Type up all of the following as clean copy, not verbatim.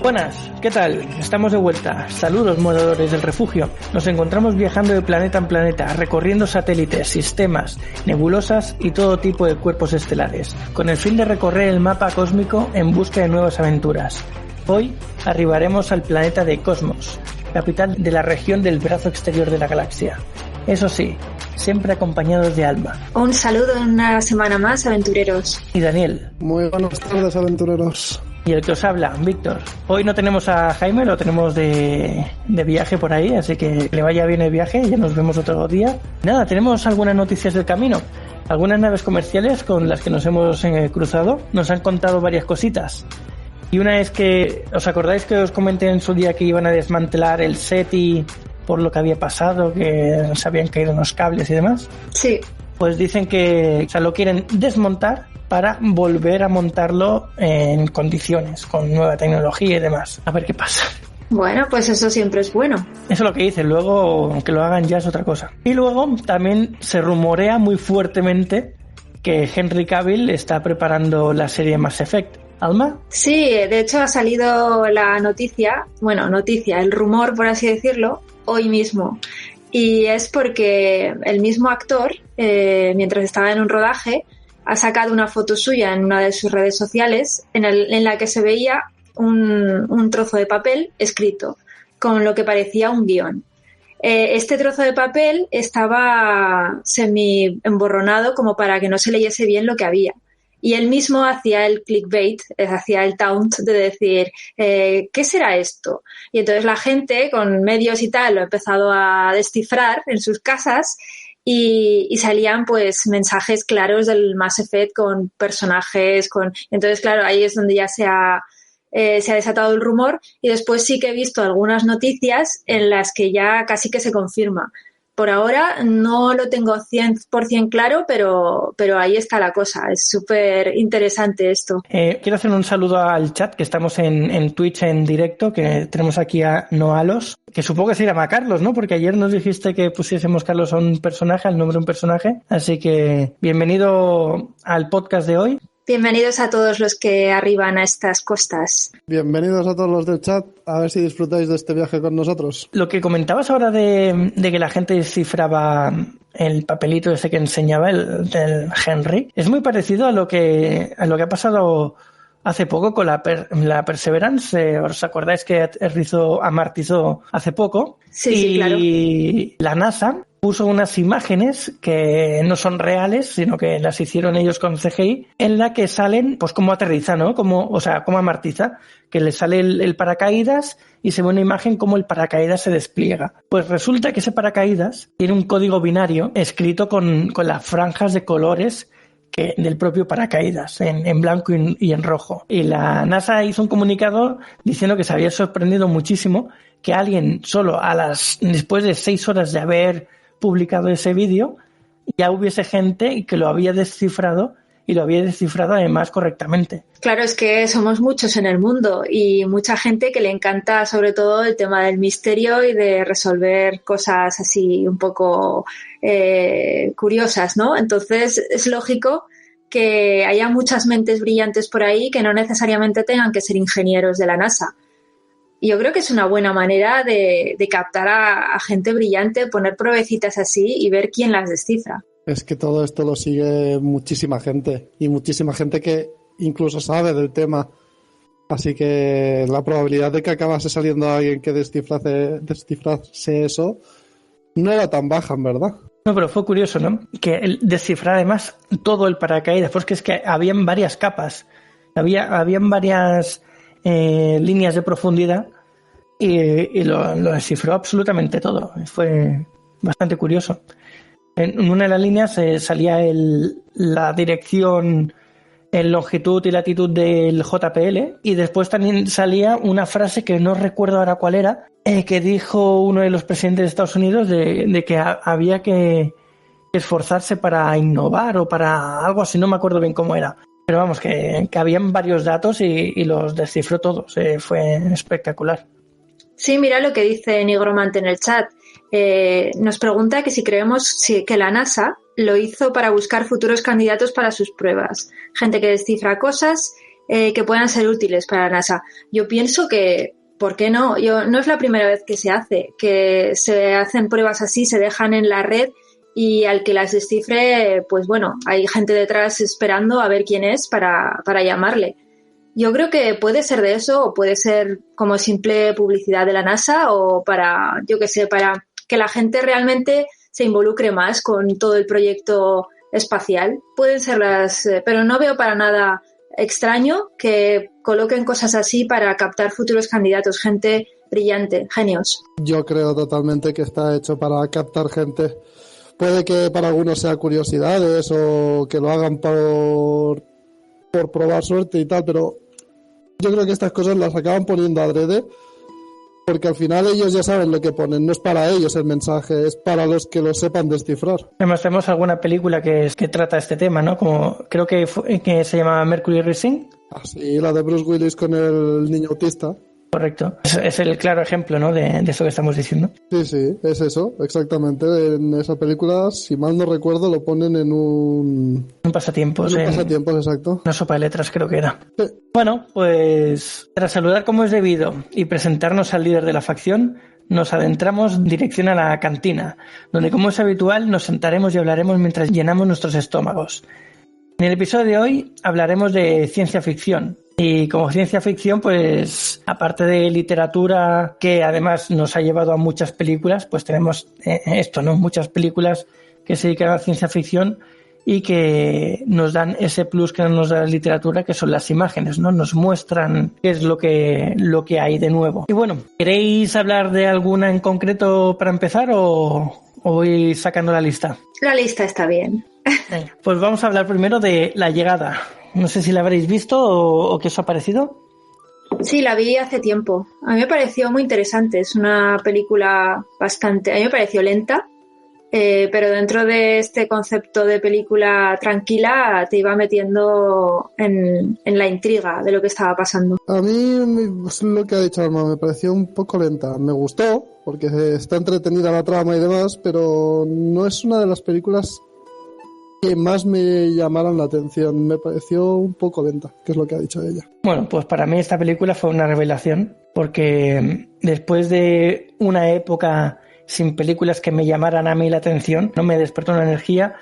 Buenas, ¿qué tal? Estamos de vuelta. Saludos, moradores del refugio. Nos encontramos viajando de planeta en planeta, recorriendo satélites, sistemas, nebulosas y todo tipo de cuerpos estelares, con el fin de recorrer el mapa cósmico en busca de nuevas aventuras. Hoy arribaremos al planeta de Cosmos, capital de la región del brazo exterior de la galaxia. Eso sí, siempre acompañados de Alma. Un saludo en una semana más, aventureros. Y Daniel. Muy buenas tardes, aventureros. Y el que os habla, Víctor. Hoy no tenemos a Jaime, lo tenemos de viaje por ahí, así que le vaya bien el viaje, ya nos vemos otro día. Nada, tenemos algunas noticias del camino. Algunas naves comerciales con las que nos hemos cruzado nos han contado varias cositas. Y una es que, ¿os acordáis que os comenté en su día que iban a desmantelar el SETI por lo que había pasado, que se habían caído unos cables y demás? Sí. Pues dicen que lo quieren desmontar para volver a montarlo en condiciones, con nueva tecnología y demás. A ver qué pasa. Bueno, pues eso siempre es bueno. Eso es lo que dicen, luego que lo hagan ya es otra cosa. Y luego también se rumorea muy fuertemente que Henry Cavill está preparando la serie Mass Effect. ¿Alma? Sí, de hecho ha salido la noticia, el rumor, por así decirlo, hoy mismo. Y es porque el mismo actor, mientras estaba en un rodaje, ha sacado una foto suya en una de sus redes sociales en la que se veía un trozo de papel escrito con lo que parecía un guión. Este trozo de papel estaba semi emborronado como para que no se leyese bien lo que había. Y él mismo hacía el clickbait, hacía el taunt de decir, ¿qué será esto? Y entonces la gente con medios y tal lo ha empezado a descifrar en sus casas y salían pues mensajes claros del Mass Effect con personajes, entonces claro, ahí es donde ya se ha desatado el rumor y después sí que he visto algunas noticias en las que ya casi que se confirma. Por ahora no lo tengo 100% claro, pero ahí está la cosa. Es súper interesante esto. Quiero hacer un saludo al chat, que estamos en Twitch en directo, que tenemos aquí a Noalos, que supongo que se llama Carlos, ¿no? Porque ayer nos dijiste que pusiésemos Carlos a un personaje, al nombre de un personaje. Así que bienvenido al podcast de hoy. Bienvenidos a todos los que arriban a estas costas. Bienvenidos a todos los del chat. A ver si disfrutáis de este viaje con nosotros. Lo que comentabas ahora de que la gente descifraba el papelito ese que enseñaba del Henry, es muy parecido a lo que ha pasado hace poco con la Perseverance. ¿Os acordáis que amartizó hace poco? Sí, claro. Y la NASA puso unas imágenes que no son reales, sino que las hicieron ellos con CGI, en la que salen, pues cómo aterriza, ¿no? Cómo amartiza, que le sale el paracaídas y se ve una imagen como el paracaídas se despliega. Pues resulta que ese paracaídas tiene un código binario escrito con las franjas de colores del propio paracaídas, en blanco y en rojo. Y la NASA hizo un comunicado diciendo que se había sorprendido muchísimo que alguien solo después de 6 horas de haber publicado ese vídeo, ya hubiese gente que lo había descifrado y lo había descifrado además correctamente. Claro, es que somos muchos en el mundo y mucha gente que le encanta sobre todo el tema del misterio y de resolver cosas así un poco curiosas, ¿no? Entonces es lógico que haya muchas mentes brillantes por ahí que no necesariamente tengan que ser ingenieros de la NASA. Y yo creo que es una buena manera de captar a gente brillante, poner pruebecitas así y ver quién las descifra. Es que todo esto lo sigue muchísima gente y muchísima gente que incluso sabe del tema. Así que la probabilidad de que acabase saliendo alguien que descifrase eso no era tan baja, en verdad. No, pero fue curioso, ¿no? Que él descifrara además todo el paracaídas, porque es que habían varias capas, habían varias líneas de profundidad y lo descifró absolutamente todo. Fue bastante curioso. En una de las líneas salía la dirección en longitud y latitud del JPL y después también salía una frase que no recuerdo ahora cuál era, que dijo uno de los presidentes de Estados Unidos de que había que esforzarse para innovar o para algo así, no me acuerdo bien cómo era. Pero vamos, que habían varios datos y los descifró todos. Fue espectacular. Sí, mira lo que dice Nigromante en el chat. Nos pregunta que si creemos que la NASA lo hizo para buscar futuros candidatos para sus pruebas. Gente que descifra cosas que puedan ser útiles para la NASA. Yo pienso que, ¿por qué no? No es la primera vez que se hacen pruebas así, se dejan en la red y al que las descifre, pues bueno, hay gente detrás esperando a ver quién es para llamarle. Yo creo que puede ser de eso o puede ser como simple publicidad de la NASA o para, yo qué sé, para que la gente realmente se involucre más con todo el proyecto espacial. Pueden ser pero no veo para nada extraño que coloquen cosas así para captar futuros candidatos, gente brillante, genios. Yo creo totalmente que está hecho para captar gente. Puede que para algunos sea curiosidades o que lo hagan por probar suerte y tal, pero yo creo que estas cosas las acaban poniendo adrede porque al final ellos ya saben lo que ponen, no es para ellos el mensaje, es para los que lo sepan descifrar. Además tenemos alguna película que trata este tema, ¿no? Como creo que se llama Mercury Rising. Ah, sí, la de Bruce Willis con el niño autista. Correcto. Es el claro ejemplo, ¿no? De eso que estamos diciendo. Sí, es eso, exactamente. En esa película, si mal no recuerdo, lo ponen en un pasatiempos. En un pasatiempos, exacto. Una sopa de letras creo que era. Sí. Bueno, pues tras saludar como es debido y presentarnos al líder de la facción, nos adentramos en dirección a la cantina, donde como es habitual nos sentaremos y hablaremos mientras llenamos nuestros estómagos. En el episodio de hoy hablaremos de ciencia ficción. Y como ciencia ficción, pues aparte de literatura que además nos ha llevado a muchas películas, pues tenemos esto, ¿no? Muchas películas que se dedican a ciencia ficción y que nos dan ese plus que no nos da la literatura, que son las imágenes, ¿no? Nos muestran qué es lo que hay de nuevo. Y bueno, ¿queréis hablar de alguna en concreto para empezar o voy sacando la lista? La lista está bien. Pues vamos a hablar primero de La Llegada. No sé si la habréis visto o qué os ha parecido. Sí, la vi hace tiempo. A mí me pareció muy interesante. Es una película a mí me pareció lenta, pero dentro de este concepto de película tranquila te iba metiendo en la intriga de lo que estaba pasando. A mí lo que ha dicho Alma me pareció un poco lenta. Me gustó porque está entretenida la trama y demás, pero no es una de las películas que más me llamaron la atención. Me pareció un poco lenta, que es lo que ha dicho ella. Bueno, pues para mí esta película fue una revelación, porque después de una época sin películas que me llamaran a mí la atención, no me despertó una energía,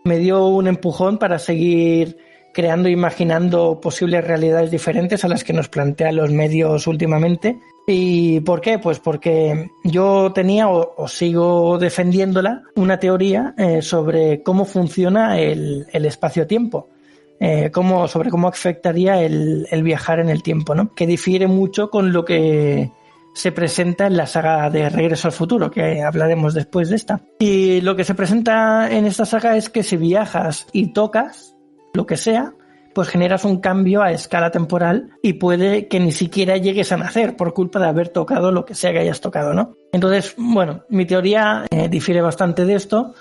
me dio un empujón para seguir creando e imaginando posibles realidades diferentes a las que nos plantean los medios últimamente. ¿Y por qué? Pues porque yo tenía o sigo defendiéndola una teoría sobre cómo funciona el espacio-tiempo, sobre cómo afectaría el viajar en el tiempo, ¿no? Que difiere mucho con lo que se presenta en la saga de Regreso al Futuro, que hablaremos después de esta. Y lo que se presenta en esta saga es que si viajas y tocas lo que sea, pues generas un cambio a escala temporal y puede que ni siquiera llegues a nacer por culpa de haber tocado lo que sea que hayas tocado, ¿no? Entonces, bueno, mi teoría difiere bastante de esto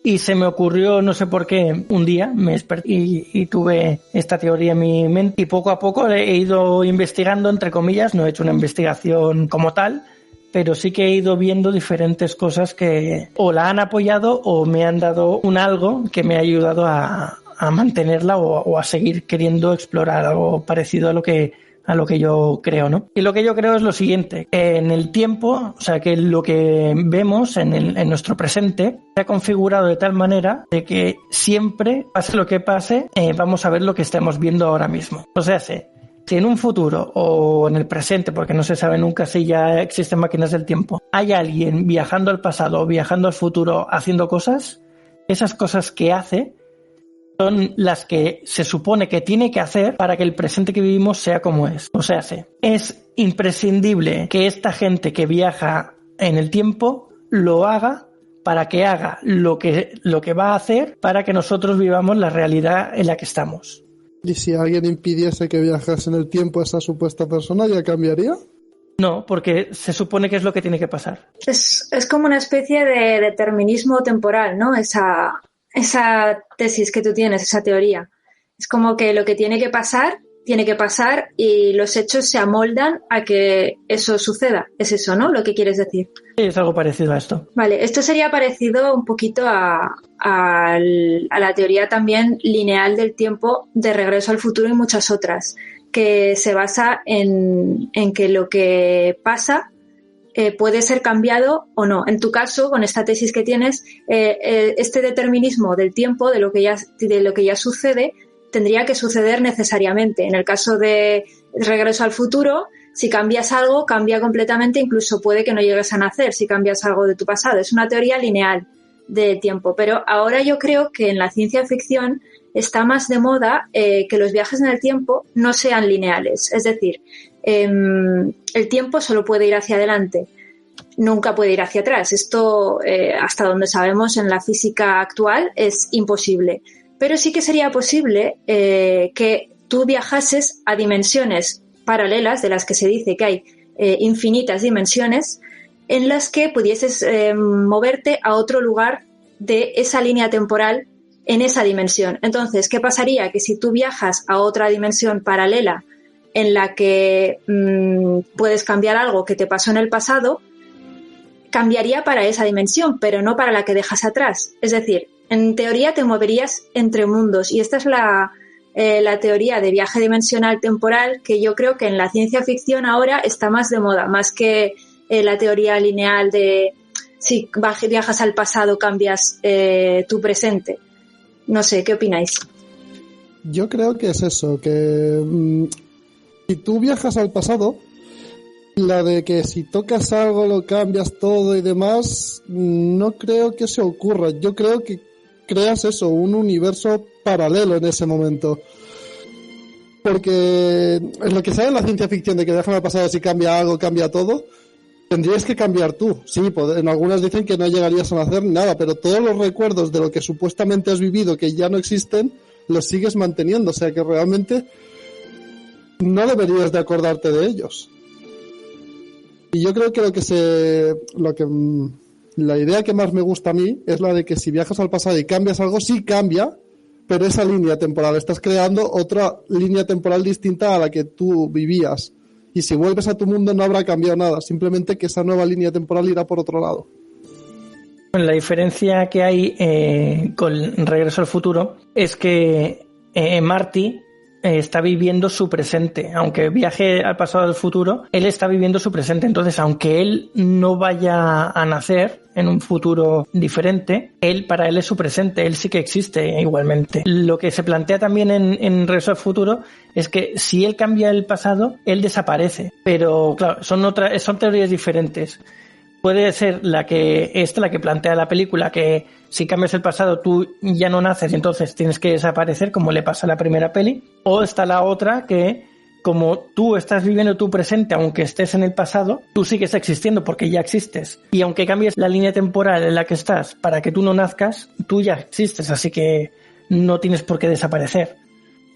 y se me ocurrió, no sé por qué, un día me desperté y tuve esta teoría en mi mente y poco a poco he ido investigando, entre comillas, no he hecho una investigación como tal, pero sí que he ido viendo diferentes cosas que o la han apoyado o me han dado un algo que me ha ayudado a mantenerla o a seguir queriendo explorar algo parecido a lo que yo creo, ¿no? Y lo que yo creo es lo siguiente: en el tiempo, o sea, que lo que vemos en nuestro presente se ha configurado de tal manera de que siempre, pase lo que pase, vamos a ver lo que estamos viendo ahora mismo. O sea, si en un futuro o en el presente, porque no se sabe nunca si ya existen máquinas del tiempo, hay alguien viajando al pasado o viajando al futuro haciendo cosas, esas cosas que hace son las que se supone que tiene que hacer para que el presente que vivimos sea como es. O sea, es imprescindible que esta gente que viaja en el tiempo lo haga para que haga lo que va a hacer para que nosotros vivamos la realidad en la que estamos. ¿Y si alguien impidiese que viajase en el tiempo a esa supuesta persona, ya cambiaría? No, porque se supone que es lo que tiene que pasar. Es como una especie de determinismo temporal, ¿no? Esa tesis que tú tienes, esa teoría. Es como que lo que tiene que pasar tiene que pasar y los hechos se amoldan a que eso suceda. Es eso, ¿no? Lo que quieres decir. Sí, es algo parecido a esto. Vale, esto sería parecido un poquito a la teoría también lineal del tiempo de Regreso al Futuro y muchas otras, que se basa en que lo que pasa puede ser cambiado o no. En tu caso, con esta tesis que tienes, este determinismo del tiempo, de lo que ya sucede, tendría que suceder necesariamente. En el caso de Regreso al Futuro, si cambias algo, cambia completamente, incluso puede que no llegues a nacer si cambias algo de tu pasado. Es una teoría lineal de tiempo. Pero ahora yo creo que en la ciencia ficción está más de moda que los viajes en el tiempo no sean lineales. Es decir, el tiempo solo puede ir hacia adelante, nunca puede ir hacia atrás. Esto, hasta donde sabemos en la física actual, es imposible. Pero sí que sería posible que tú viajases a dimensiones paralelas, de las que se dice que hay infinitas dimensiones, en las que pudieses moverte a otro lugar de esa línea temporal en esa dimensión. Entonces, ¿qué pasaría? Que si tú viajas a otra dimensión paralela en la que puedes cambiar algo que te pasó en el pasado, cambiaría para esa dimensión, pero no para la que dejas atrás. Es decir, en teoría te moverías entre mundos y esta es la teoría de viaje dimensional temporal que yo creo que en la ciencia ficción ahora está más de moda, más que la teoría lineal de si viajas al pasado cambias tu presente. No sé, ¿qué opináis? Yo creo que es eso, que si tú viajas al pasado, la de que si tocas algo lo cambias todo y demás, no creo que se ocurra. Yo creo que creas eso, un universo paralelo en ese momento. Porque en lo que sabe la ciencia ficción de que viajan al pasado, si cambia algo, cambia todo, tendrías que cambiar tú. Sí, en algunas dicen que no llegarías a nacer ni nada, pero todos los recuerdos de lo que supuestamente has vivido que ya no existen, los sigues manteniendo. O sea que realmente no deberías de acordarte de ellos. Y yo creo que la idea que más me gusta a mí es la de que si viajas al pasado y cambias algo, sí cambia, pero esa línea temporal, estás creando otra línea temporal distinta a la que tú vivías. Y si vuelves a tu mundo no habrá cambiado nada, simplemente que esa nueva línea temporal irá por otro lado. La diferencia que hay con Regreso al Futuro es que Marty está viviendo su presente. Aunque viaje al pasado o al futuro, él está viviendo su presente. Entonces, aunque él no vaya a nacer en un futuro diferente, para él es su presente, él sí que existe igualmente. Lo que se plantea también en Regreso al Futuro es que si él cambia el pasado, él desaparece. Pero claro, son teorías diferentes. Puede ser la que plantea la película, que si cambias el pasado tú ya no naces y entonces tienes que desaparecer, como le pasa a la primera peli. O está la otra que, como tú estás viviendo tu presente aunque estés en el pasado, tú sigues existiendo porque ya existes. Y aunque cambies la línea temporal en la que estás para que tú no nazcas, tú ya existes, así que no tienes por qué desaparecer.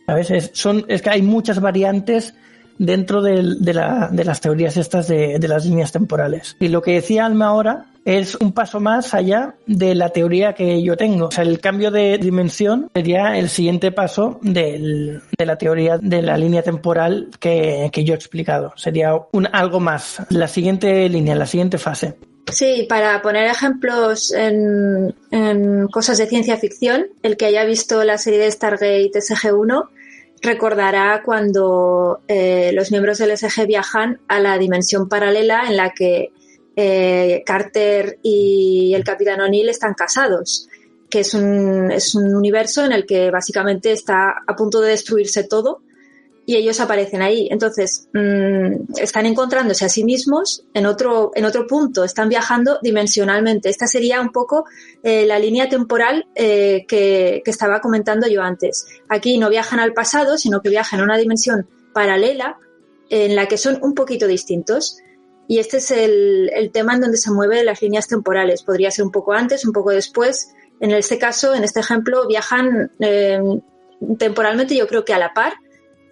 ¿Sabes? Es que hay muchas variantes dentro de las teorías estas de las líneas temporales. Y lo que decía Alma ahora es un paso más allá de la teoría que yo tengo. O sea, el cambio de dimensión sería el siguiente paso de la teoría de la línea temporal que yo he explicado. Sería algo más. La siguiente línea, la siguiente fase. Sí, para poner ejemplos en cosas de ciencia ficción, el que haya visto la serie de Stargate SG-1 recordará cuando los miembros del SG viajan a la dimensión paralela en la que Carter y el Capitán O'Neill están casados, que es un universo en el que básicamente está a punto de destruirse todo y ellos aparecen ahí. Entonces, están encontrándose a sí mismos en otro punto, están viajando dimensionalmente. Esta sería un poco la línea temporal que estaba comentando yo antes. Aquí no viajan al pasado, sino que viajan a una dimensión paralela en la que son un poquito distintos. Y este es el tema en donde se mueven las líneas temporales. Podría ser un poco antes, un poco después. En este caso, en este ejemplo, viajan temporalmente, yo creo que a la par,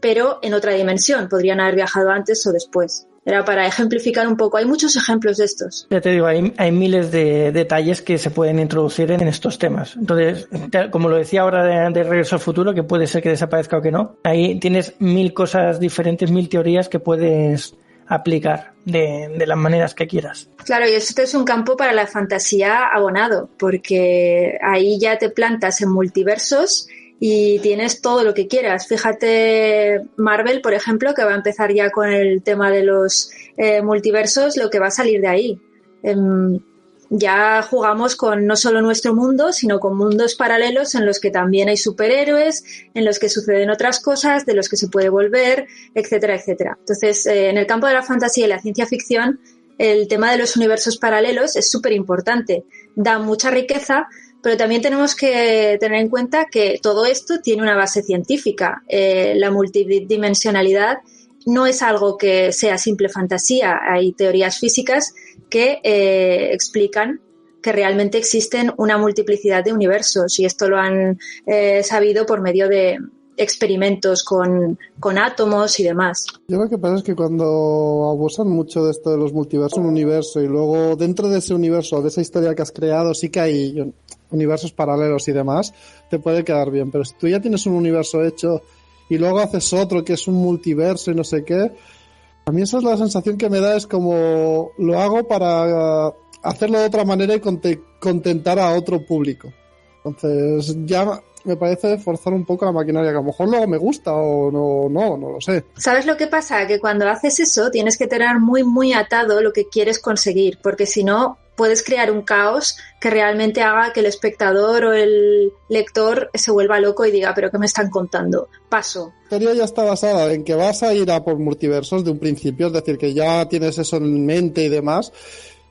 pero en otra dimensión. Podrían haber viajado antes o después. Era para ejemplificar un poco. Hay muchos ejemplos de estos. Ya te digo, hay miles de detalles que se pueden introducir en estos temas. Entonces, como lo decía ahora de Regreso al Futuro, que puede ser que desaparezca o que no, ahí tienes 1000 cosas diferentes, 1000 teorías que puedes aplicar de las maneras que quieras. Claro, y esto es un campo para la fantasía abonado, porque ahí ya te plantas en multiversos y tienes todo lo que quieras. Fíjate Marvel, por ejemplo, que va a empezar ya con el tema de los multiversos, lo que va a salir de ahí. Ya jugamos con no solo nuestro mundo, sino con mundos paralelos en los que también hay superhéroes, en los que suceden otras cosas, de los que se puede volver, etcétera, etcétera. Entonces, en el campo de la fantasía y la ciencia ficción, el tema de los universos paralelos es súper importante. Da mucha riqueza, pero también tenemos que tener en cuenta que todo esto tiene una base científica. La multidimensionalidad no es algo que sea simple fantasía. Hay teorías físicas que explican que realmente existen una multiplicidad de universos, y esto lo han sabido por medio de experimentos con átomos y demás. Yo lo que pasa es que cuando abusan mucho de esto de los multiversos, un universo, y luego dentro de ese universo, de esa historia que has creado, sí que hay universos paralelos y demás, te puede quedar bien. Pero si tú ya tienes un universo hecho y luego haces otro que es un multiverso y no sé qué, a mí esa es la sensación que me da, es como lo hago para hacerlo de otra manera y contentar a otro público. Entonces ya me parece forzar un poco la maquinaria, que a lo mejor luego me gusta o no lo sé. ¿Sabes lo que pasa? Que cuando haces eso tienes que tener muy, muy atado lo que quieres conseguir, porque si no puedes crear un caos que realmente haga que el espectador o el lector se vuelva loco y diga, ¿pero qué me están contando? Paso. La teoría ya está basada en que vas a ir a por multiversos de un principio, es decir, que ya tienes eso en mente y demás.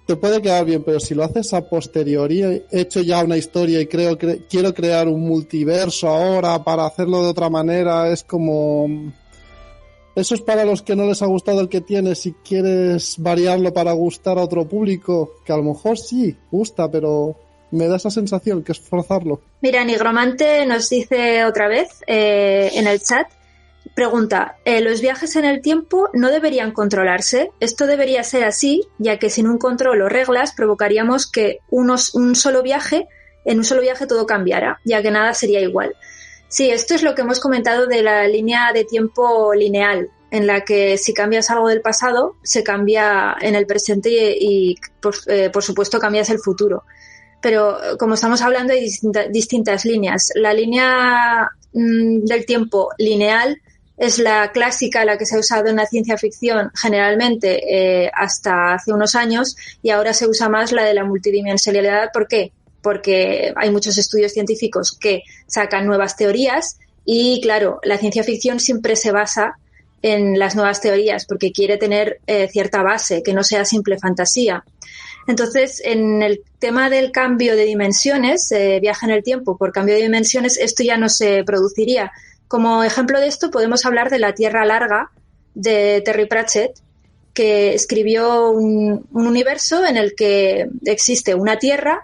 Te puede quedar bien, pero si lo haces a posteriori, he hecho ya una historia y quiero crear un multiverso ahora para hacerlo de otra manera, es como... Eso es para los que no les ha gustado el que tienes, si quieres variarlo para gustar a otro público, que a lo mejor sí gusta, pero me da esa sensación que es forzarlo. Mira, Nigromante nos dice otra vez en el chat, pregunta, ¿los viajes en el tiempo no deberían controlarse? Esto debería ser así, ya que sin un control o reglas provocaríamos que en un solo viaje todo cambiara, ya que nada sería igual. Sí, esto es lo que hemos comentado de la línea de tiempo lineal, en la que si cambias algo del pasado, se cambia en el presente y por supuesto cambias el futuro. Pero como estamos hablando hay distintas líneas. La línea del tiempo lineal es la clásica, la que se ha usado en la ciencia ficción generalmente hasta hace unos años, y ahora se usa más la de la multidimensionalidad. ¿Por qué? Porque hay muchos estudios científicos que sacan nuevas teorías y, claro, la ciencia ficción siempre se basa en las nuevas teorías porque quiere tener cierta base, que no sea simple fantasía. Entonces, en el tema del cambio de dimensiones, viaje en el tiempo por cambio de dimensiones, esto ya no se produciría. Como ejemplo de esto podemos hablar de La Tierra Larga de Terry Pratchett, que escribió un universo en el que existe una Tierra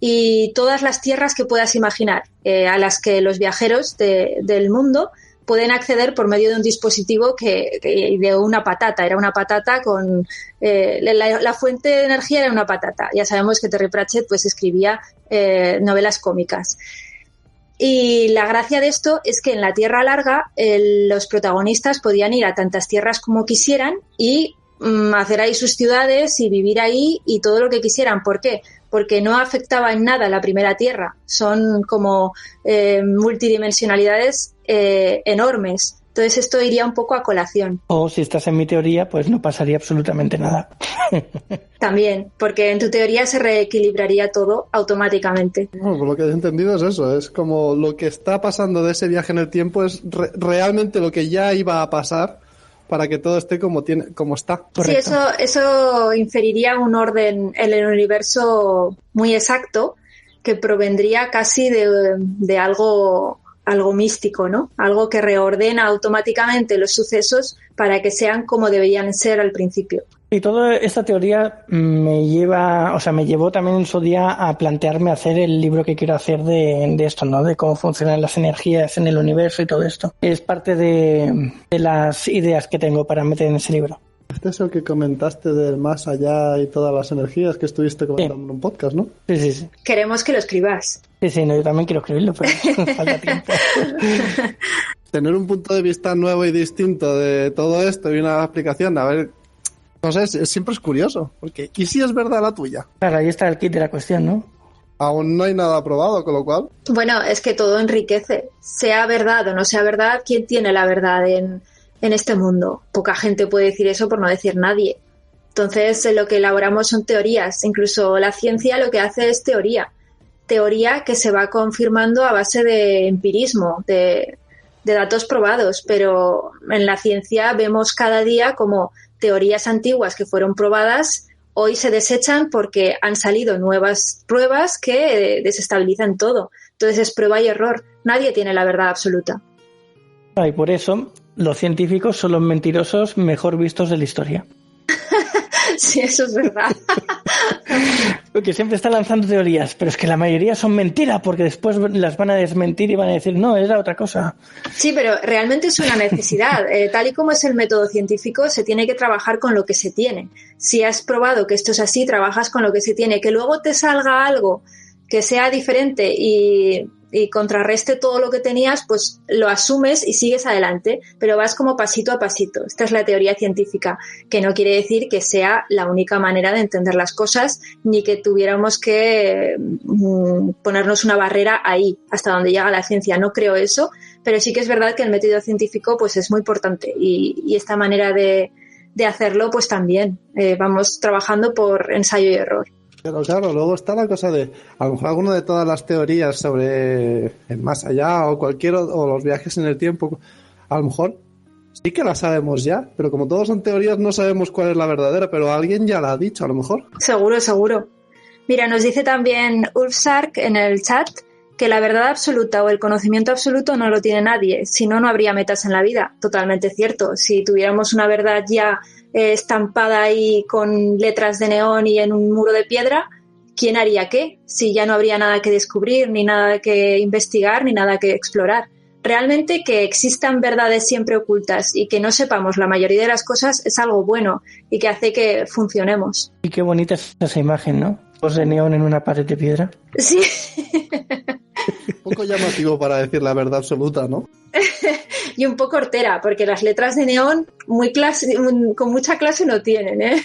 y todas las tierras que puedas imaginar, a las que los viajeros del mundo pueden acceder por medio de un dispositivo de una patata. Era una patata con... la fuente de energía era una patata. Ya sabemos que Terry Pratchett pues escribía novelas cómicas. Y la gracia de esto es que en la Tierra Larga los protagonistas podían ir a tantas tierras como quisieran y hacer ahí sus ciudades y vivir ahí y todo lo que quisieran. ¿Por qué? Porque no afectaba en nada la primera Tierra. Son como multidimensionalidades enormes. Entonces esto iría un poco a colación. O si estás en mi teoría, pues no pasaría absolutamente nada. También, porque en tu teoría se reequilibraría todo automáticamente. Bueno, por lo que he entendido es eso, es como lo que está pasando de ese viaje en el tiempo es realmente lo que ya iba a pasar para que todo esté como está. Correcto. Sí, eso inferiría un orden en el universo muy exacto que provendría casi de algo místico, ¿no? Algo que reordena automáticamente los sucesos para que sean como deberían ser al principio. Y toda esta teoría me llevó también en su día a plantearme hacer el libro que quiero hacer de esto, ¿no? De cómo funcionan las energías en el universo y todo esto. Es parte de las ideas que tengo para meter en ese libro. Este es el que comentaste del más allá y todas las energías que estuviste comentando en un podcast, ¿no? Sí. Queremos que lo escribas. Sí, no, yo también quiero escribirlo, pero falta tiempo. Tener un punto de vista nuevo y distinto de todo esto y una explicación, a ver, no sé, siempre es curioso, porque ¿y si es verdad la tuya? Claro, ahí está el kit de la cuestión, ¿no? Aún no hay nada probado, con lo cual... Bueno, es que todo enriquece. Sea verdad o no sea verdad, ¿quién tiene la verdad en este mundo? Poca gente puede decir eso, por no decir nadie. Entonces, lo que elaboramos son teorías. Incluso la ciencia lo que hace es teoría. Teoría que se va confirmando a base de empirismo, de datos probados. Pero en la ciencia vemos cada día como teorías antiguas que fueron probadas hoy se desechan porque han salido nuevas pruebas que desestabilizan todo. Entonces es prueba y error. Nadie tiene la verdad absoluta. Y por eso los científicos son los mentirosos mejor vistos de la historia. Sí, eso es verdad. Porque siempre están lanzando teorías, pero es que la mayoría son mentiras porque después las van a desmentir y van a decir, no, era otra cosa. Sí, pero realmente es una necesidad. Tal y como es el método científico, se tiene que trabajar con lo que se tiene. Si has probado que esto es así, trabajas con lo que se tiene. Que luego te salga algo que sea diferente y contrarreste todo lo que tenías, pues lo asumes y sigues adelante, pero vas como pasito a pasito. Esta es la teoría científica, que no quiere decir que sea la única manera de entender las cosas, ni que tuviéramos que ponernos una barrera ahí, hasta donde llega la ciencia. No creo eso, pero sí que es verdad que el método científico pues es muy importante y esta manera de hacerlo pues también. Vamos trabajando por ensayo y error. Pero claro, luego está la cosa de, a lo mejor alguna de todas las teorías sobre el más allá o o los viajes en el tiempo, a lo mejor sí que la sabemos ya, pero como todos son teorías no sabemos cuál es la verdadera, pero alguien ya la ha dicho a lo mejor. Seguro, seguro. Mira, nos dice también Ulfsark en el chat que la verdad absoluta o el conocimiento absoluto no lo tiene nadie, si no, no habría metas en la vida. Totalmente cierto. Si tuviéramos una verdad ya estampada ahí con letras de neón y en un muro de piedra, ¿quién haría qué? Si ya no habría nada que descubrir, ni nada que investigar, ni nada que explorar. Realmente que existan verdades siempre ocultas y que no sepamos la mayoría de las cosas es algo bueno y que hace que funcionemos. Y qué bonita es esa imagen, ¿no? Los de neón en una pared de piedra. Sí. Un poco llamativo para decir la verdad absoluta, ¿no? Y un poco hortera, porque las letras de neón con mucha clase no tienen, ¿eh?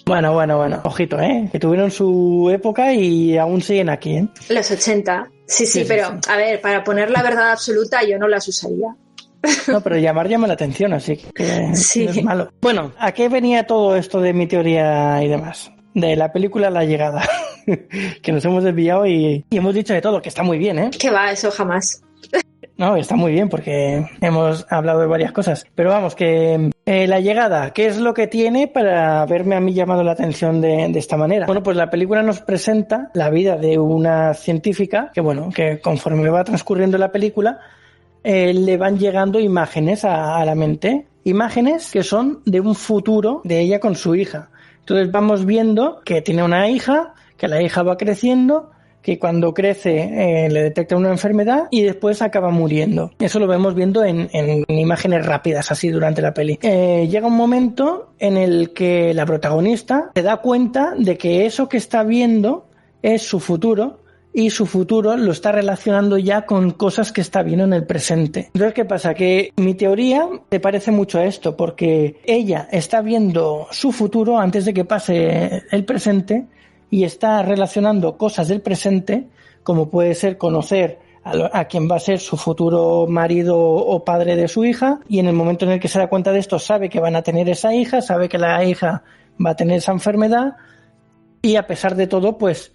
Bueno. Ojito, que tuvieron su época y aún siguen aquí, ¿eh? Los 80. Sí, pero, sí. A ver, para poner la verdad absoluta yo no las usaría. No, pero llama la atención, así que sí. No es malo. Bueno, ¿a qué venía todo esto de mi teoría y demás? De la película La Llegada, que nos hemos desviado y hemos dicho de todo, que está muy bien, ¿eh? Que va, eso jamás. No, está muy bien porque hemos hablado de varias cosas. Pero vamos, que La Llegada, ¿qué es lo que tiene para haberme a mí llamado la atención de esta manera? Bueno, pues la película nos presenta la vida de una científica que conforme va transcurriendo la película, le van llegando imágenes a la mente. Imágenes que son de un futuro de ella con su hija. Entonces vamos viendo que tiene una hija, que la hija va creciendo, que cuando crece le detecta una enfermedad y después acaba muriendo. Eso lo vemos viendo en imágenes rápidas así durante la peli. Llega un momento en el que la protagonista se da cuenta de que eso que está viendo es su futuro y su futuro lo está relacionando ya con cosas que está viendo en el presente. Entonces, ¿qué pasa? Que mi teoría se parece mucho a esto, porque ella está viendo su futuro antes de que pase el presente y está relacionando cosas del presente, como puede ser conocer a quien va a ser su futuro marido o padre de su hija, y en el momento en el que se da cuenta de esto sabe que van a tener esa hija, sabe que la hija va a tener esa enfermedad, y a pesar de todo, pues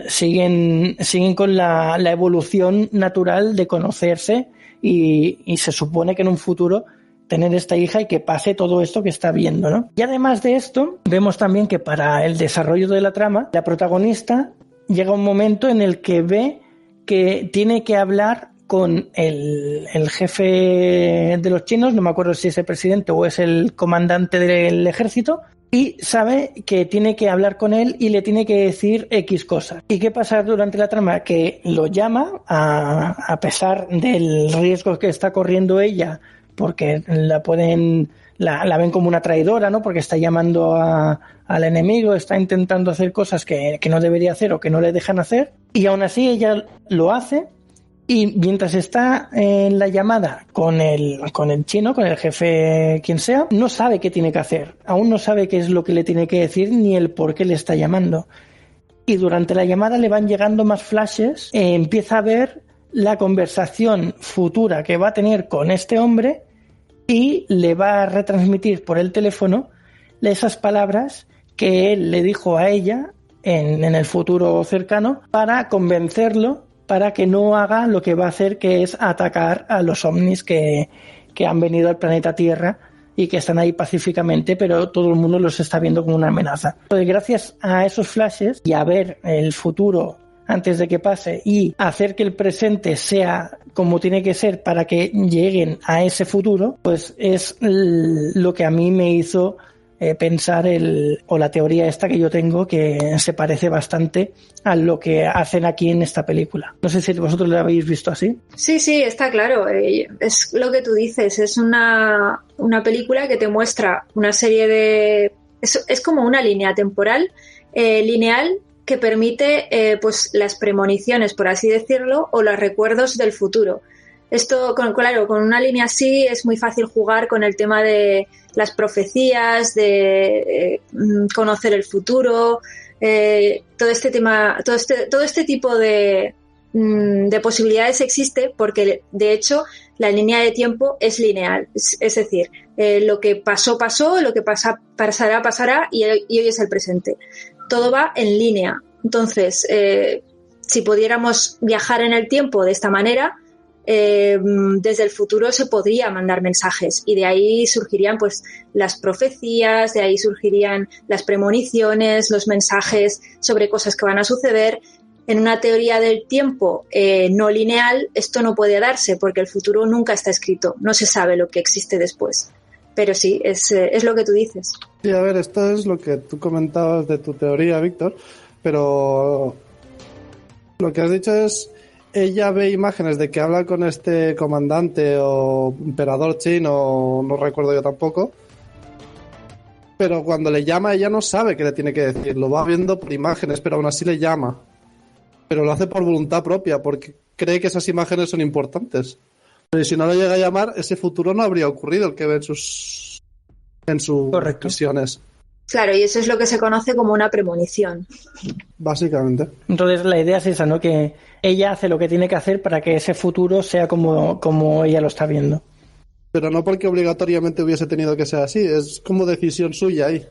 siguen con la evolución natural de conocerse y se supone que en un futuro tener esta hija y que pase todo esto que está viendo, ¿no? Y además de esto, vemos también que para el desarrollo de la trama, la protagonista llega un momento en el que ve que tiene que hablar con el jefe de los chinos, no me acuerdo si es el presidente o es el comandante del ejército, y sabe que tiene que hablar con él y le tiene que decir X cosas. ¿Y qué pasa durante la trama? Que lo llama, a pesar del riesgo que está corriendo ella, porque la pueden la ven como una traidora, ¿no? Porque está llamando al enemigo, está intentando hacer cosas que no debería hacer o que no le dejan hacer, y aún así ella lo hace. Y mientras está en la llamada con el chino, con el jefe, quien sea, no sabe qué tiene que hacer. Aún no sabe qué es lo que le tiene que decir ni el por qué le está llamando. Y durante la llamada le van llegando más flashes. Empieza a ver la conversación futura que va a tener con este hombre y le va a retransmitir por el teléfono esas palabras que él le dijo a ella en el futuro cercano para convencerlo para que no haga lo que va a hacer, que es atacar a los ovnis que han venido al planeta Tierra y que están ahí pacíficamente, pero todo el mundo los está viendo como una amenaza. Entonces, gracias a esos flashes y a ver el futuro antes de que pase y hacer que el presente sea como tiene que ser para que lleguen a ese futuro, pues es lo que a mí me hizo pensar la teoría esta que yo tengo, que se parece bastante a lo que hacen aquí en esta película. No sé si vosotros la habéis visto así. Sí, está claro. Es lo que tú dices. Es una película que te muestra una serie de... Es como una línea temporal lineal que permite pues las premoniciones, por así decirlo, o los recuerdos del futuro. Esto, claro, con una línea así es muy fácil jugar con el tema de las profecías, de conocer el futuro, todo este tema, todo este tipo de posibilidades existe porque, de hecho, la línea de tiempo es lineal. Es decir, lo que pasó, lo que pasará y hoy es el presente. Todo va en línea. Entonces, si pudiéramos viajar en el tiempo de esta manera, desde el futuro se podría mandar mensajes y de ahí surgirían pues las profecías, de ahí surgirían las premoniciones, los mensajes sobre cosas que van a suceder. En una teoría del tiempo no lineal esto no puede darse porque el futuro nunca está escrito, no se sabe lo que existe después. Pero sí, es lo que tú dices. Sí, a ver, esto es lo que tú comentabas de tu teoría, Víctor, pero lo que has dicho es... Ella ve imágenes de que habla con este comandante o emperador chino, no recuerdo yo tampoco, pero cuando le llama ella no sabe qué le tiene que decir, lo va viendo por imágenes, pero aún así le llama. Pero lo hace por voluntad propia, porque cree que esas imágenes son importantes. Pero si no le llega a llamar, ese futuro no habría ocurrido, el que ve en sus visiones. Claro, y eso es lo que se conoce como una premonición. Básicamente. Entonces la idea es esa, ¿no? Que ella hace lo que tiene que hacer para que ese futuro sea como ella lo está viendo. Pero no porque obligatoriamente hubiese tenido que ser así, es como decisión suya ahí.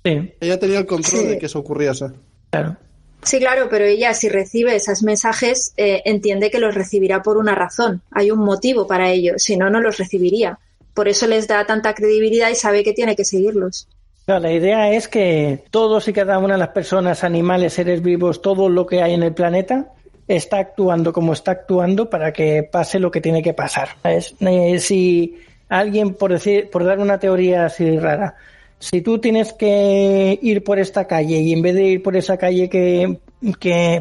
Sí. Ella tenía el control de que eso ocurriese. Claro. Sí, claro, pero ella si recibe esos mensajes entiende que los recibirá por una razón. Hay un motivo para ello, si no, no los recibiría. Por eso les da tanta credibilidad y sabe que tiene que seguirlos. Claro, la idea es que todos y cada una de las personas, animales, seres vivos, todo lo que hay en el planeta está actuando como está actuando para que pase lo que tiene que pasar. ¿Sabes? Si alguien, por dar una teoría así rara, si tú tienes que ir por esta calle y en vez de ir por esa calle que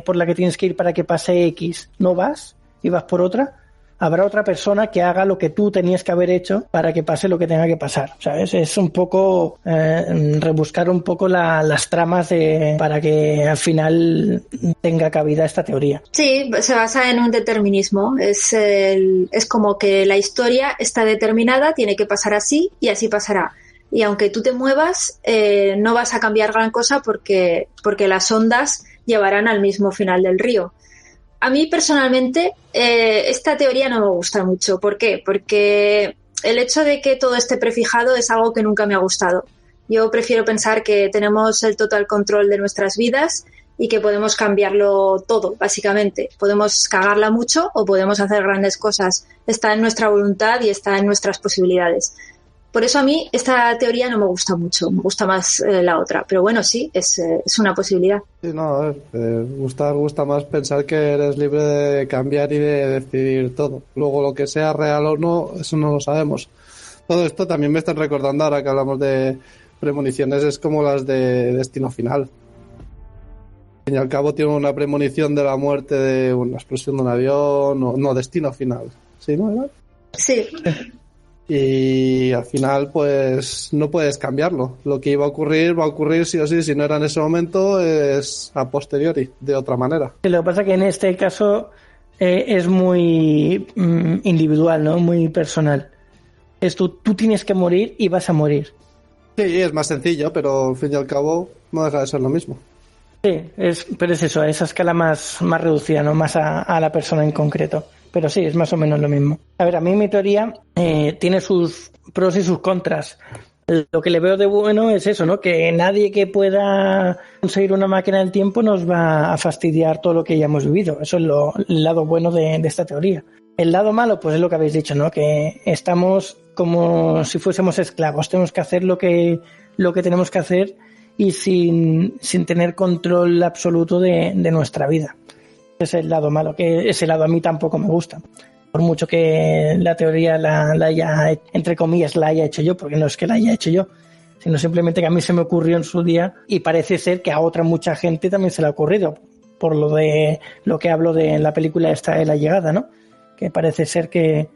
por la que tienes que ir para que pase X, no vas y vas por otra, habrá otra persona que haga lo que tú tenías que haber hecho para que pase lo que tenga que pasar, ¿sabes? Es un poco rebuscar un poco las tramas para que al final tenga cabida esta teoría. Sí, se basa en un determinismo. Es como que la historia está determinada, tiene que pasar así y así pasará. Y aunque tú te muevas, no vas a cambiar gran cosa porque las ondas llevarán al mismo final del río. A mí personalmente esta teoría no me gusta mucho. ¿Por qué? Porque el hecho de que todo esté prefijado es algo que nunca me ha gustado. Yo prefiero pensar que tenemos el total control de nuestras vidas y que podemos cambiarlo todo, básicamente. Podemos cagarla mucho o podemos hacer grandes cosas. Está en nuestra voluntad y está en nuestras posibilidades. Por eso a mí esta teoría no me gusta mucho, me gusta más la otra. Pero bueno, sí, es una posibilidad. Sí, no, a ver, gusta más pensar que eres libre de cambiar y de decidir todo. Luego lo que sea real o no, eso no lo sabemos. Todo esto también me están recordando, ahora que hablamos de premoniciones, es como las de Destino Final. Al fin y al cabo tiene una premonición de la muerte de una explosión de un avión, no, Destino Final. ¿Sí, no? Sí. Y al final, pues, no puedes cambiarlo. Lo que iba a ocurrir sí o sí. Si no era en ese momento, es a posteriori, de otra manera. Lo que pasa es que en este caso es muy individual, ¿no? Muy personal. Tú tienes que morir y vas a morir. Sí, es más sencillo, pero al fin y al cabo no deja de ser lo mismo. Sí, pero es eso, a esa escala más reducida, no más a la persona en concreto. Pero sí, es más o menos lo mismo. A ver, a mí mi teoría tiene sus pros y sus contras. Lo que le veo de bueno es eso, ¿no? Que nadie que pueda conseguir una máquina del tiempo nos va a fastidiar todo lo que ya hemos vivido. Eso es el lado bueno de esta teoría. El lado malo, pues es lo que habéis dicho, ¿no? Que estamos como si fuésemos esclavos. Tenemos que hacer lo que tenemos que hacer y sin tener control absoluto de nuestra vida. Ese es el lado malo, que ese lado a mí tampoco me gusta. Por mucho que la teoría la haya, entre comillas, la haya hecho yo, porque no es que la haya hecho yo, sino simplemente que a mí se me ocurrió en su día y parece ser que a otra mucha gente también se le ha ocurrido, por lo que hablo de la película esta de La Llegada, ¿no? Que parece ser que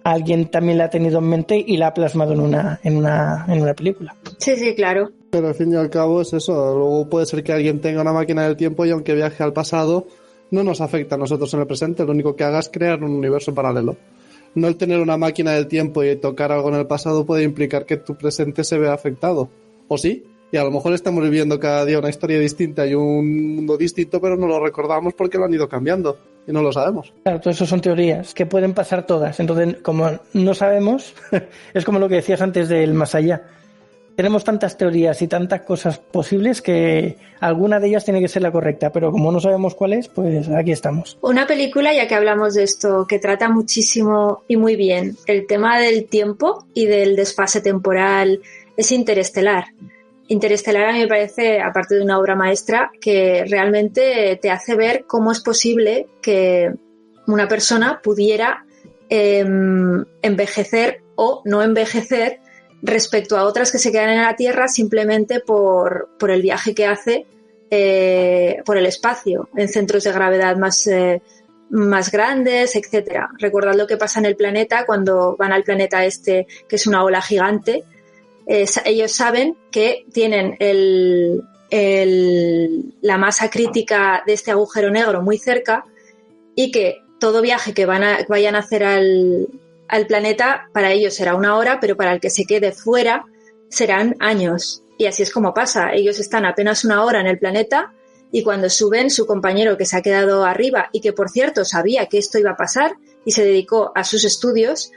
alguien también la ha tenido en mente y la ha plasmado en una película. Sí, sí, claro. Pero al fin y al cabo es eso. Luego puede ser que alguien tenga una máquina del tiempo y aunque viaje al pasado, no nos afecta a nosotros en el presente. Lo único que haga es crear un universo paralelo. No el tener una máquina del tiempo y tocar algo en el pasado puede implicar que tu presente se vea afectado. ¿O sí? Y a lo mejor estamos viviendo cada día una historia distinta y un mundo distinto, pero no lo recordamos porque lo han ido cambiando y no lo sabemos. Claro, todo eso son teorías que pueden pasar todas. Entonces, como no sabemos, es como lo que decías antes del más allá. Tenemos tantas teorías y tantas cosas posibles que alguna de ellas tiene que ser la correcta, pero como no sabemos cuál es, pues aquí estamos. Una película, ya que hablamos de esto, que trata muchísimo y muy bien el tema del tiempo y del desfase temporal, es Interestelar. Interestelar a mí me parece, aparte de una obra maestra, que realmente te hace ver cómo es posible que una persona pudiera envejecer o no envejecer respecto a otras que se quedan en la Tierra simplemente por el viaje que hace por el espacio, en centros de gravedad más grandes, etcétera. Recordad lo que pasa en el planeta cuando van al planeta este, que es una ola gigante. Ellos saben que tienen la masa crítica de este agujero negro muy cerca y que todo viaje que vayan a hacer al planeta, para ellos será una hora, pero para el que se quede fuera serán años. Y así es como pasa. Ellos están apenas una hora en el planeta y cuando suben, su compañero que se ha quedado arriba y que, por cierto, sabía que esto iba a pasar y se dedicó a sus estudios,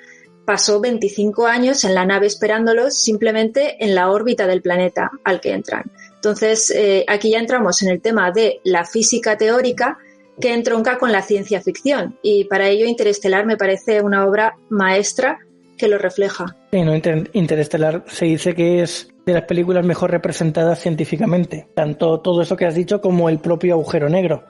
pasó 25 años en la nave esperándolos simplemente en la órbita del planeta al que entran. Entonces, aquí ya entramos en el tema de la física teórica que entronca con la ciencia ficción y para ello Interestelar me parece una obra maestra que lo refleja. Sí, no, Interestelar se dice que es de las películas mejor representadas científicamente, tanto todo eso que has dicho como el propio agujero negro.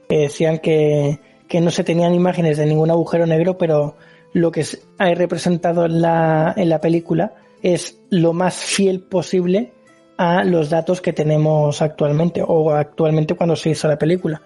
Decían que no se tenían imágenes de ningún agujero negro, pero lo que hay representado en la película es lo más fiel posible a los datos que tenemos actualmente o actualmente cuando se hizo la película.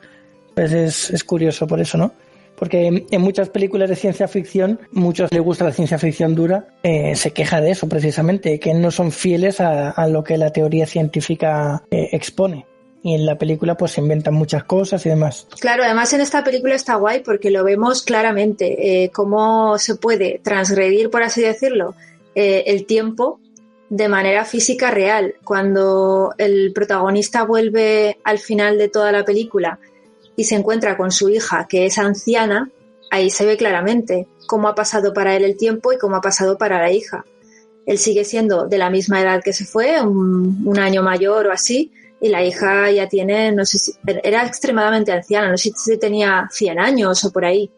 Pues es curioso por eso, ¿no? Porque en muchas películas de ciencia ficción, muchos les gusta la ciencia ficción dura, se queja de eso precisamente, que no son fieles a lo que la teoría científica expone. Y en la película pues se inventan muchas cosas y demás. Claro, además en esta película está guay porque lo vemos claramente, cómo se puede transgredir, por así decirlo, el tiempo de manera física real. Cuando el protagonista vuelve al final de toda la película y se encuentra con su hija, que es anciana, ahí se ve claramente cómo ha pasado para él el tiempo y cómo ha pasado para la hija. Él sigue siendo de la misma edad que se fue, un año mayor o así, y la hija ya tiene, no sé si, era extremadamente anciana, no sé si tenía 100 años o por ahí.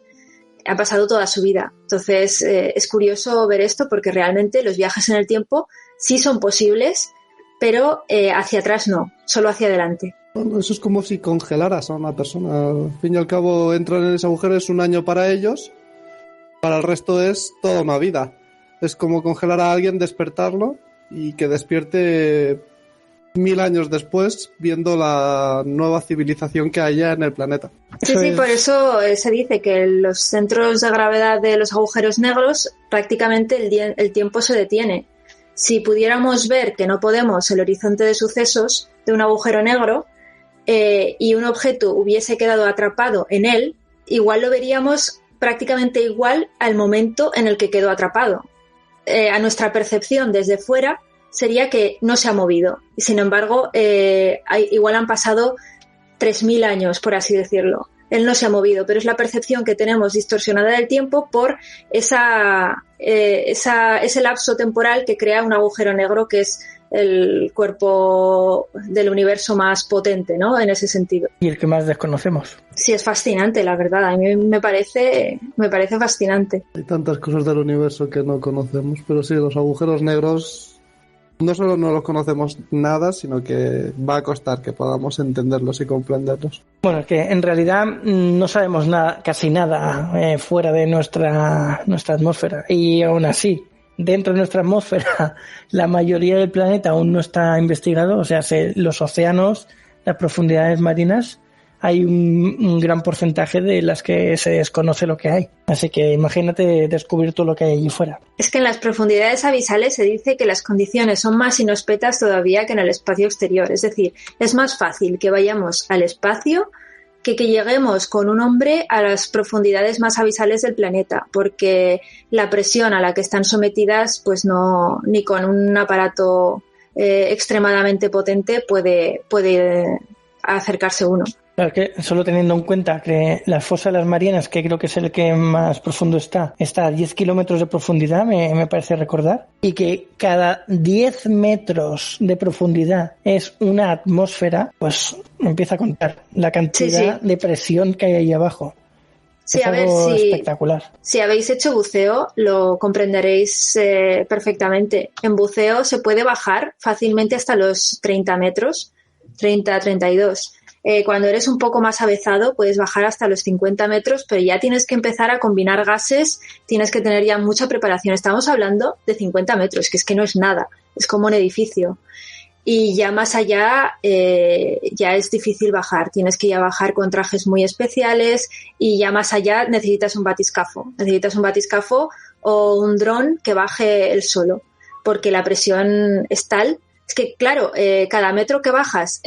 Ha pasado toda su vida. Entonces, es curioso ver esto porque realmente los viajes en el tiempo sí son posibles, pero hacia atrás no, solo hacia adelante. Bueno, eso es como si congelaras a una persona. Al fin y al cabo, entrar en ese agujero es un año para ellos, para el resto es toda una vida. Es como congelar a alguien, despertarlo y que despierte 1000 años después, viendo la nueva civilización que haya en el planeta. Sí, por eso se dice que los centros de gravedad de los agujeros negros prácticamente el tiempo se detiene. Si pudiéramos ver, que no podemos, el horizonte de sucesos de un agujero negro y un objeto hubiese quedado atrapado en él, igual lo veríamos prácticamente igual al momento en el que quedó atrapado. A nuestra percepción desde fuera sería que no se ha movido. Sin embargo, igual han pasado 3000 años, por así decirlo. Él no se ha movido, pero es la percepción que tenemos distorsionada del tiempo por ese lapso temporal que crea un agujero negro, que es el cuerpo del universo más potente, ¿no? En ese sentido. Y el que más desconocemos. Sí, es fascinante, la verdad. A mí me parece fascinante. Hay tantas cosas del universo que no conocemos, pero sí, los agujeros negros no solo no los conocemos nada, sino que va a costar que podamos entenderlos y comprenderlos. Bueno, es que en realidad no sabemos nada, casi nada fuera de nuestra atmósfera. Y aún así, dentro de nuestra atmósfera, la mayoría del planeta aún no está investigado. O sea, los océanos, las profundidades marinas, hay un gran porcentaje de las que se desconoce lo que hay. Así que imagínate descubrir todo lo que hay allí fuera. Es que en las profundidades abisales se dice que las condiciones son más inhóspitas todavía que en el espacio exterior. Es decir, es más fácil que vayamos al espacio que lleguemos con un hombre a las profundidades más abisales del planeta, porque la presión a la que están sometidas, pues no, ni con un aparato extremadamente potente puede acercarse uno. Claro, que solo teniendo en cuenta que las fosas de las Marianas, que creo que es el que más profundo está a 10 kilómetros de profundidad, me parece recordar, y que cada 10 metros de profundidad es una atmósfera, pues empieza a contar la cantidad de presión que hay ahí abajo. Sí, es algo espectacular. Si habéis hecho buceo, lo comprenderéis perfectamente. En buceo se puede bajar fácilmente hasta los 30 metros, 30, 32. Cuando eres un poco más avezado puedes bajar hasta los 50 metros, pero ya tienes que empezar a combinar gases, tienes que tener ya mucha preparación. Estamos hablando de 50 metros, que es que no es nada, es como un edificio. Y ya más allá ya es difícil bajar, tienes que ya bajar con trajes muy especiales y ya más allá necesitas un batiscafo o un dron que baje él solo, porque la presión es tal. Es que, claro, cada metro que bajas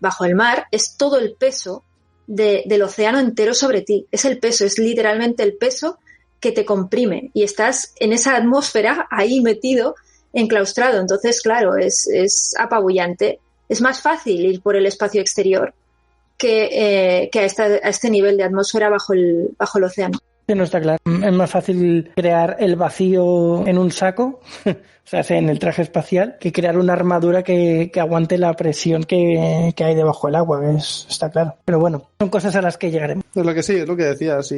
bajo el mar es todo el peso del océano entero sobre ti. Es el peso, es literalmente el peso que te comprime y estás en esa atmósfera ahí metido, enclaustrado. Entonces, claro, es apabullante. Es más fácil ir por el espacio exterior que a este nivel de atmósfera bajo el océano. No está claro. Es más fácil crear el vacío en un saco, o sea, en el traje espacial, que crear una armadura que aguante la presión que hay debajo del agua. Está claro. Pero bueno, son cosas a las que llegaremos. Es lo que sí, es lo que decías.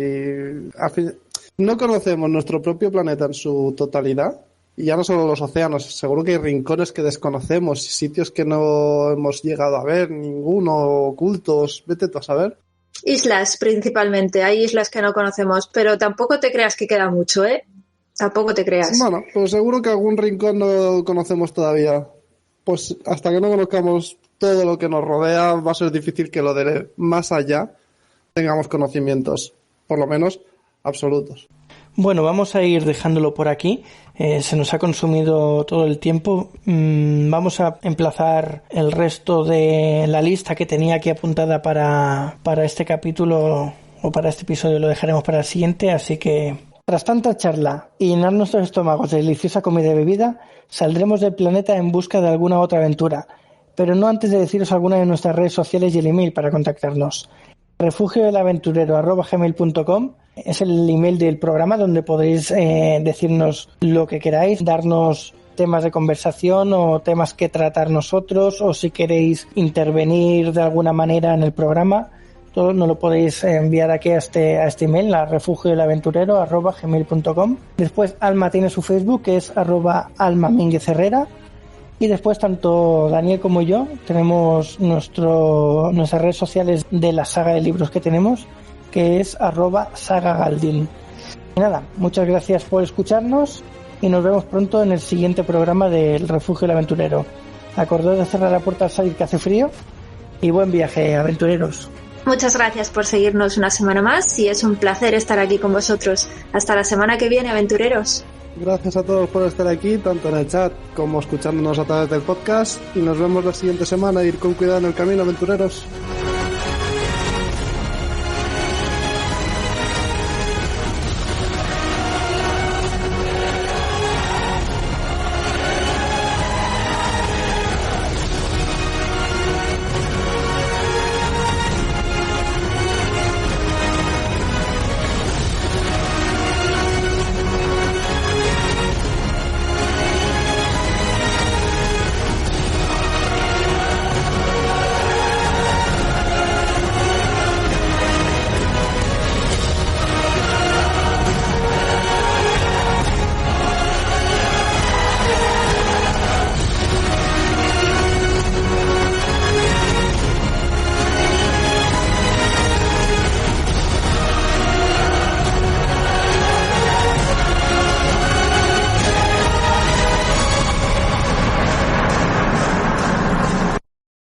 No conocemos nuestro propio planeta en su totalidad. Y ya no solo los océanos, seguro que hay rincones que desconocemos, sitios que no hemos llegado a ver, ninguno, ocultos, vete tú a saber. Islas, principalmente. Hay islas que no conocemos, pero tampoco te creas que queda mucho, ¿eh? Tampoco te creas. Bueno, pues seguro que algún rincón no conocemos todavía. Pues hasta que no conozcamos todo lo que nos rodea, va a ser difícil que lo de más allá tengamos conocimientos, por lo menos absolutos. Bueno, vamos a ir dejándolo por aquí. Se nos ha consumido todo el tiempo. Vamos a emplazar el resto de la lista que tenía aquí apuntada para este capítulo o para este episodio. Lo dejaremos para el siguiente. Así que, tras tanta charla y llenar nuestros estómagos de deliciosa comida y bebida, saldremos del planeta en busca de alguna otra aventura. Pero no antes de deciros alguna de nuestras redes sociales y el email para contactarnos. refugiodelaventurero@gmail.com es el email del programa donde podéis decirnos lo que queráis, darnos temas de conversación o temas que tratar nosotros, o si queréis intervenir de alguna manera en el programa, todo nos lo podéis enviar aquí a este email, a refugiodelaventurero@gmail.com. Después Alma tiene su Facebook, que es @alma_mínguez-herrera. Y después tanto Daniel como yo tenemos nuestras redes sociales de la saga de libros que tenemos, que es @sagagaldin. Y nada, muchas gracias por escucharnos y nos vemos pronto en el siguiente programa del Refugio del Aventurero. Acordad de cerrar la puerta al salir que hace frío. Y buen viaje, aventureros. Muchas gracias por seguirnos una semana más y es un placer estar aquí con vosotros. Hasta la semana que viene, aventureros. Gracias a todos por estar aquí, tanto en el chat como escuchándonos a través del podcast. Y nos vemos la siguiente semana. Ir con cuidado en el camino, aventureros.